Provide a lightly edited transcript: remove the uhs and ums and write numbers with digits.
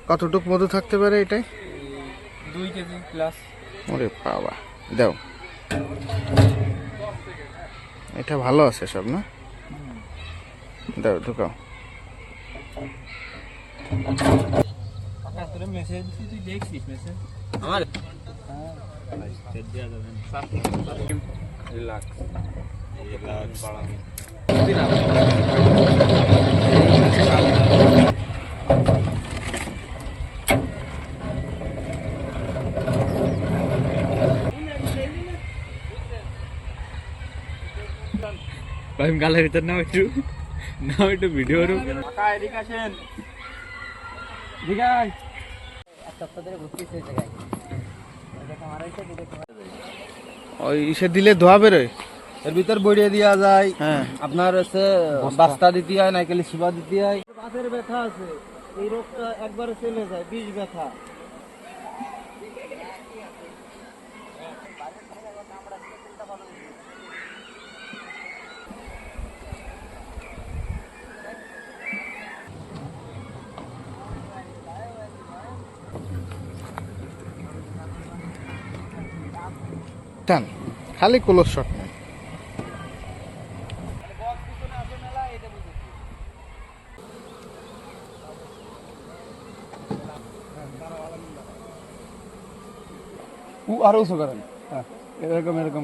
কতটুক মধু থাকতে পারে এটাই? 2 কেজি প্লাস। ওরে বাবা, দাও। এটা ভালো আছে সব না? দাও ঢুকাও। মেসেজ তুই দেখছিস মেসেজ আমার? রিল্যাক্স বাড়ানো ভাই গালের ভিতর নাও একটু ভিডিও এদিকে আসেন। ওই ইসে দিলে ধোয়া বেরোয়, এর ভিতর বড়িয়ে দেওয়া যায়। হ্যাঁ, আপনার হচ্ছে বাস্তা দিতে হয়, নাইকেল শিবা দিতে হয়। বাতের ব্যথা আছে, এই রোগটা একবারে চলে যায়, বিষ ব্যথা। টান খালি ক্লোজ শট নেই। আরো উঁচু করেন, এরকম এরকম